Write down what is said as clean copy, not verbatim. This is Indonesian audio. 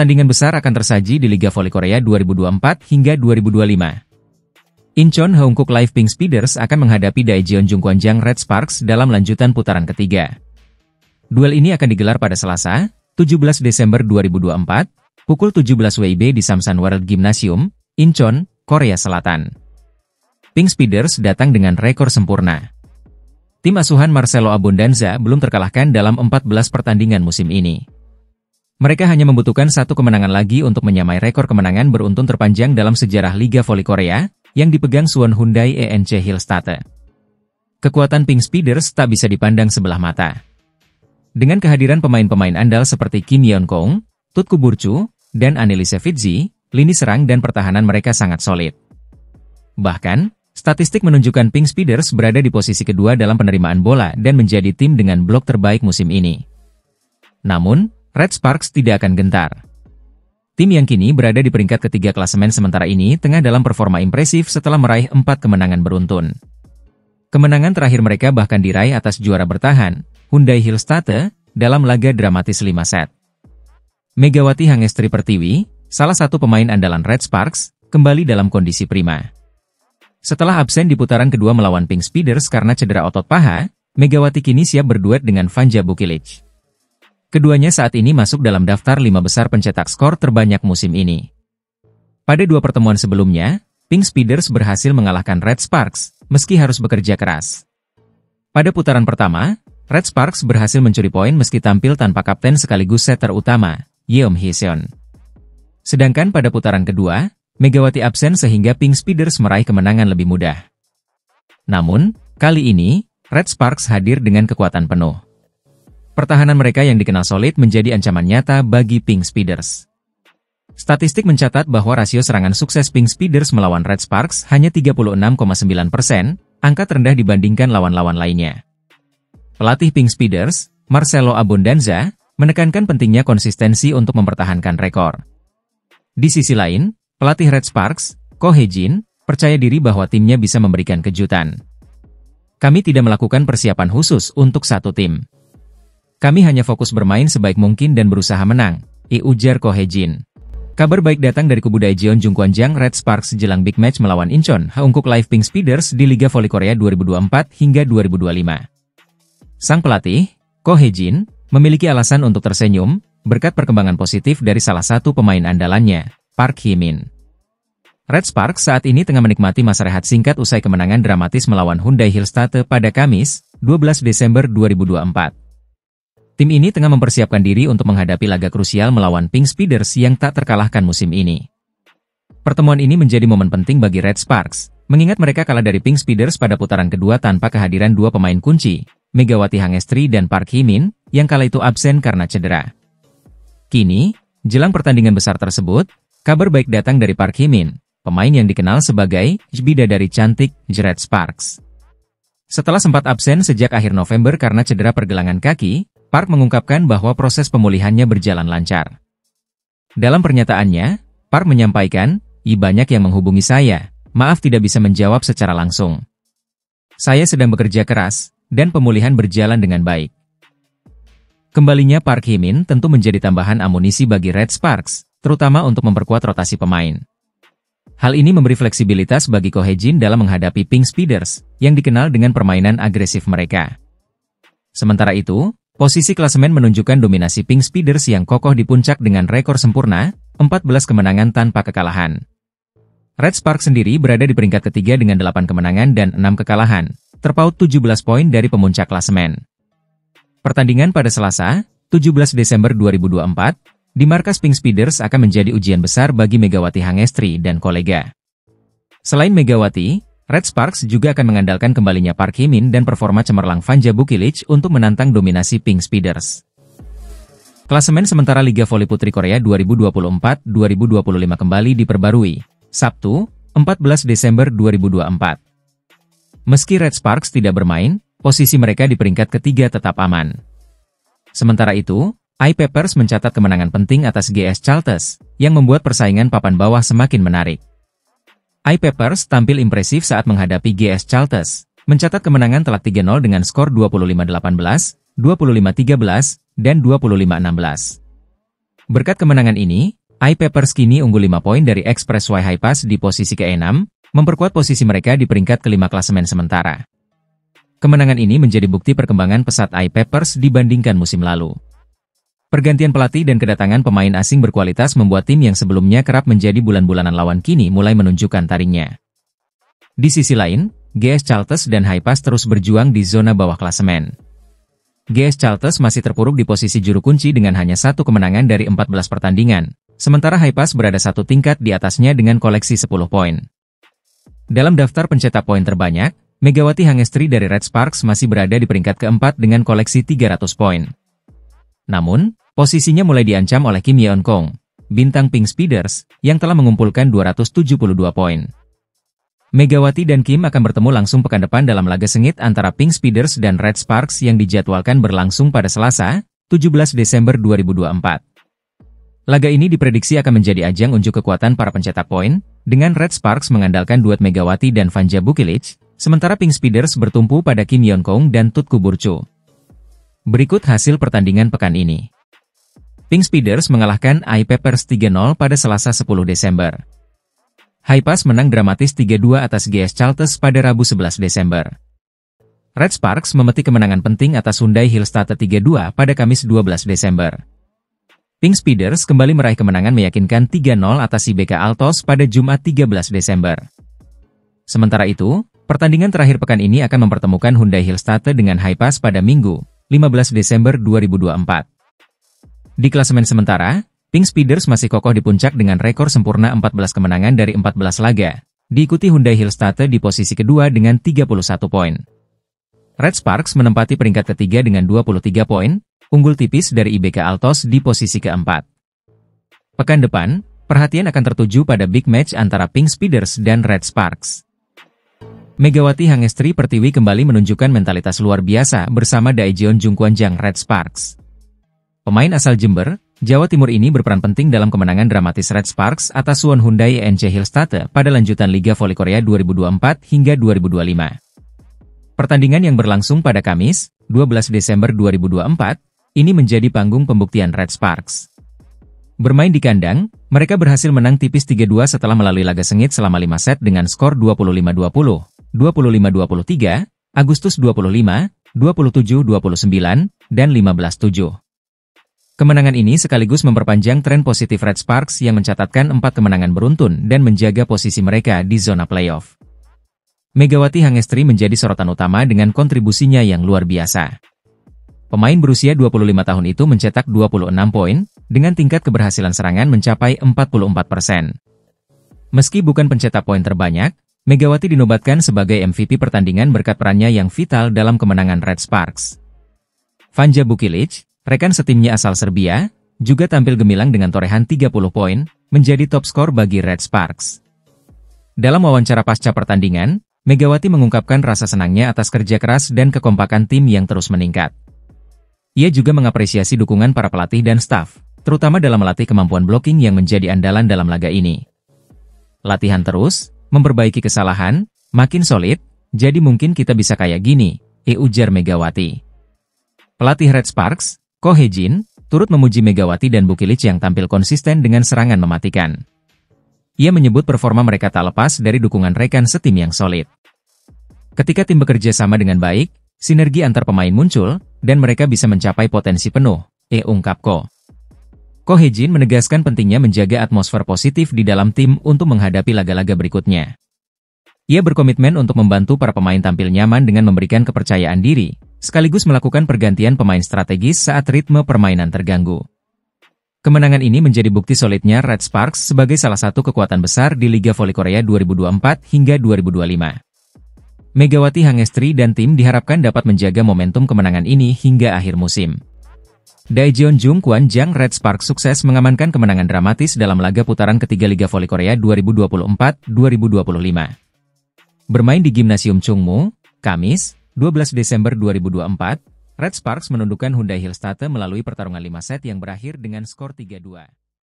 Pertandingan besar akan tersaji di Liga Voli Korea 2024 hingga 2025. Incheon Heungkuk Live Pink Speeders akan menghadapi Daejeon Jungkwanjang Red Sparks dalam lanjutan putaran ketiga. Duel ini akan digelar pada Selasa, 17 Desember 2024, pukul 17 WIB di Samsan World Gymnasium, Incheon, Korea Selatan. Pink Speeders datang dengan rekor sempurna. Tim asuhan Marcelo Abondanza belum terkalahkan dalam 14 pertandingan musim ini. Mereka hanya membutuhkan satu kemenangan lagi untuk menyamai rekor kemenangan beruntun terpanjang dalam sejarah Liga Voli Korea, yang dipegang Suwon Hyundai ENC Hillstatte. Kekuatan Pink Speeders tak bisa dipandang sebelah mata. Dengan kehadiran pemain-pemain andal seperti Kim Yeon-kong, Tutku Burcu, dan Annelise Fitzi, lini serang dan pertahanan mereka sangat solid. Bahkan, statistik menunjukkan Pink Speeders berada di posisi kedua dalam penerimaan bola dan menjadi tim dengan blok terbaik musim ini. Namun, Red Sparks tidak akan gentar. Tim yang kini berada di peringkat ketiga klasemen sementara ini tengah dalam performa impresif setelah meraih 4 kemenangan beruntun. Kemenangan terakhir mereka bahkan diraih atas juara bertahan, Hyundai Hillstatte, dalam laga dramatis 5 set. Megawati Hangestri Pertiwi, salah satu pemain andalan Red Sparks, kembali dalam kondisi prima. Setelah absen di putaran kedua melawan Pink Speeders karena cedera otot paha, Megawati kini siap berduet dengan Vanja Bukilic. Keduanya saat ini masuk dalam daftar 5 besar pencetak skor terbanyak musim ini. Pada 2 pertemuan sebelumnya, Pink Speeders berhasil mengalahkan Red Sparks, meski harus bekerja keras. Pada putaran pertama, Red Sparks berhasil mencuri poin meski tampil tanpa kapten sekaligus setter utama, Yeom Hee-seon. Sedangkan pada putaran kedua, Megawati absen sehingga Pink Speeders meraih kemenangan lebih mudah. Namun, kali ini, Red Sparks hadir dengan kekuatan penuh. Pertahanan mereka yang dikenal solid menjadi ancaman nyata bagi Pink Speeders. Statistik mencatat bahwa rasio serangan sukses Pink Speeders melawan Red Sparks hanya 36,9%, angka terendah dibandingkan lawan-lawan lainnya. Pelatih Pink Speeders, Marcelo Abondanza, menekankan pentingnya konsistensi untuk mempertahankan rekor. Di sisi lain, pelatih Red Sparks, Ko Hee-jin, percaya diri bahwa timnya bisa memberikan kejutan. Kami tidak melakukan persiapan khusus untuk satu tim. Kami hanya fokus bermain sebaik mungkin dan berusaha menang, ujar Ko Hee-jin. Kabar baik datang dari kubu Daejeon Jungkwanjang Red Sparks jelang big match melawan Incheon Heungkuk Live Pink Speeders di Liga Voli Korea 2024 hingga 2025. Sang pelatih, Ko Hee-jin, memiliki alasan untuk tersenyum, berkat perkembangan positif dari salah satu pemain andalannya, Park Hee-min. Red Sparks saat ini tengah menikmati masa rehat singkat usai kemenangan dramatis melawan Hyundai Hillstatte pada Kamis, 12 Desember 2024. Tim ini tengah mempersiapkan diri untuk menghadapi laga krusial melawan Pink Speeders yang tak terkalahkan musim ini. Pertemuan ini menjadi momen penting bagi Red Sparks, mengingat mereka kalah dari Pink Speeders pada putaran kedua tanpa kehadiran 2 pemain kunci, Megawati Hangestri dan Park Hee-min, yang kala itu absen karena cedera. Kini, jelang pertandingan besar tersebut, kabar baik datang dari Park Hee-min, pemain yang dikenal sebagai bidadari cantik Red Sparks. Setelah sempat absen sejak akhir November karena cedera pergelangan kaki, Park mengungkapkan bahwa proses pemulihannya berjalan lancar. Dalam pernyataannya, Park menyampaikan, banyak yang menghubungi saya, maaf tidak bisa menjawab secara langsung. Saya sedang bekerja keras, dan pemulihan berjalan dengan baik. Kembalinya Park Hee-min tentu menjadi tambahan amunisi bagi Red Sparks, terutama untuk memperkuat rotasi pemain. Hal ini memberi fleksibilitas bagi Ko Hee-jin dalam menghadapi Pink Speeders, yang dikenal dengan permainan agresif mereka. Sementara itu, posisi klasemen menunjukkan dominasi Pink Speeders yang kokoh di puncak dengan rekor sempurna, 14 kemenangan tanpa kekalahan. Red Sparks sendiri berada di peringkat ketiga dengan 8 kemenangan dan 6 kekalahan, terpaut 17 poin dari pemuncak klasemen. Pertandingan pada Selasa, 17 Desember 2024, di markas Pink Speeders akan menjadi ujian besar bagi Megawati Hangestri dan kolega. Selain Megawati, Red Sparks juga akan mengandalkan kembalinya Park Hee-min dan performa cemerlang Vanja Bukilic untuk menantang dominasi Pink Speeders. Klasemen sementara Liga Voli Putri Korea 2024-2025 kembali diperbarui, Sabtu, 14 Desember 2024. Meski Red Sparks tidak bermain, posisi mereka di peringkat ketiga tetap aman. Sementara itu, iPapers mencatat kemenangan penting atas GS Chalters, yang membuat persaingan papan bawah semakin menarik. iPapers tampil impresif saat menghadapi GS Chalters, mencatat kemenangan telak 3-0 dengan skor 25-18, 25-13, dan 25-16. Berkat kemenangan ini, I-Papers kini unggul 5 poin dari Express Y High Pass di posisi ke-6, memperkuat posisi mereka di peringkat kelima klasemen sementara. Kemenangan ini menjadi bukti perkembangan pesat I-Papers dibandingkan musim lalu. Pergantian pelatih dan kedatangan pemain asing berkualitas membuat tim yang sebelumnya kerap menjadi bulan-bulanan lawan kini mulai menunjukkan taringnya. Di sisi lain, GS Charlton dan High Pass terus berjuang di zona bawah klasemen. GS Charlton masih terpuruk di posisi juru kunci dengan hanya 1 kemenangan dari 14 pertandingan, sementara High Pass berada 1 tingkat di atasnya dengan koleksi 10 poin. Dalam daftar pencetak poin terbanyak, Megawati Hangestri dari Red Sparks masih berada di peringkat keempat dengan koleksi 300 poin. Namun, posisinya mulai diancam oleh Kim Yeon Kong, bintang Pink Speeders, yang telah mengumpulkan 272 poin. Megawati dan Kim akan bertemu langsung pekan depan dalam laga sengit antara Pink Speeders dan Red Sparks yang dijadwalkan berlangsung pada Selasa, 17 Desember 2024. Laga ini diprediksi akan menjadi ajang unjuk kekuatan para pencetak poin, dengan Red Sparks mengandalkan duet Megawati dan Vanja Bukilic, sementara Pink Speeders bertumpu pada Kim Yeon Kong dan Tutku Burcu. Berikut hasil pertandingan pekan ini. Pink Speeders mengalahkan I-Papers 3-0 pada Selasa 10 Desember. High Pass menang dramatis 3-2 atas GS Charlton pada Rabu 11 Desember. Red Sparks memetik kemenangan penting atas Hyundai Hillstatt 3-2 pada Kamis 12 Desember. Pink Speeders kembali meraih kemenangan meyakinkan 3-0 atas IBK Altos pada Jumat 13 Desember. Sementara itu, pertandingan terakhir pekan ini akan mempertemukan Hyundai Hillstatt dengan High Pass pada Minggu, 15 Desember 2024. Di klasemen sementara, Pink Speeders masih kokoh di puncak dengan rekor sempurna 14 kemenangan dari 14 laga, diikuti Hyundai Hillstatt di posisi kedua dengan 31 poin. Red Sparks menempati peringkat ketiga dengan 23 poin, unggul tipis dari IBK Altos di posisi keempat. Pekan depan, perhatian akan tertuju pada big match antara Pink Speeders dan Red Sparks. Megawati Hangestri Pertiwi kembali menunjukkan mentalitas luar biasa bersama Daejeon Jungkwanjang Red Sparks. Pemain asal Jember, Jawa Timur ini berperan penting dalam kemenangan dramatis Red Sparks atas Suwon Hyundai ENC Hillstatt pada lanjutan Liga Voli Korea 2024 hingga 2025. Pertandingan yang berlangsung pada Kamis, 12 Desember 2024, ini menjadi panggung pembuktian Red Sparks. Bermain di kandang, mereka berhasil menang tipis 3-2 setelah melalui laga sengit selama 5 set dengan skor 25-20, 25-23, Agustus 25, 27-29, dan 15-7. Kemenangan ini sekaligus memperpanjang tren positif Red Sparks yang mencatatkan 4 kemenangan beruntun dan menjaga posisi mereka di zona playoff. Megawati Hangestri menjadi sorotan utama dengan kontribusinya yang luar biasa. Pemain berusia 25 tahun itu mencetak 26 poin, dengan tingkat keberhasilan serangan mencapai 44%. Meski bukan pencetak poin terbanyak, Megawati dinobatkan sebagai MVP pertandingan berkat perannya yang vital dalam kemenangan Red Sparks. Vanja Bukilic, rekan setimnya asal Serbia, juga tampil gemilang dengan torehan 30 poin, menjadi top skor bagi Red Sparks. Dalam wawancara pasca pertandingan, Megawati mengungkapkan rasa senangnya atas kerja keras dan kekompakan tim yang terus meningkat. Ia juga mengapresiasi dukungan para pelatih dan staf, terutama dalam melatih kemampuan blocking yang menjadi andalan dalam laga ini. Latihan terus, memperbaiki kesalahan, makin solid, jadi mungkin kita bisa kayak gini, ujar Megawati. Pelatih Red Sparks, Ko Hye-jin, turut memuji Megawati dan Bukilic yang tampil konsisten dengan serangan mematikan. Ia menyebut performa mereka tak lepas dari dukungan rekan setim yang solid. Ketika tim bekerja sama dengan baik, sinergi antar pemain muncul, dan mereka bisa mencapai potensi penuh, ungkap Ko. Ko Hye-jin menegaskan pentingnya menjaga atmosfer positif di dalam tim untuk menghadapi laga-laga berikutnya. Ia berkomitmen untuk membantu para pemain tampil nyaman dengan memberikan kepercayaan diri, sekaligus melakukan pergantian pemain strategis saat ritme permainan terganggu. Kemenangan ini menjadi bukti solidnya Red Sparks sebagai salah satu kekuatan besar di Liga Voli Korea 2024 hingga 2025. Megawati Hangestri dan tim diharapkan dapat menjaga momentum kemenangan ini hingga akhir musim. Daejeon Jungkwanjang Red Sparks sukses mengamankan kemenangan dramatis dalam laga putaran ketiga Liga Voli Korea 2024-2025. Bermain di Gimnasium Chungmu, Kamis, 12 Desember 2024, Red Sparks menundukkan Hyundai Hillstatt melalui pertarungan 5 set yang berakhir dengan skor 3-2.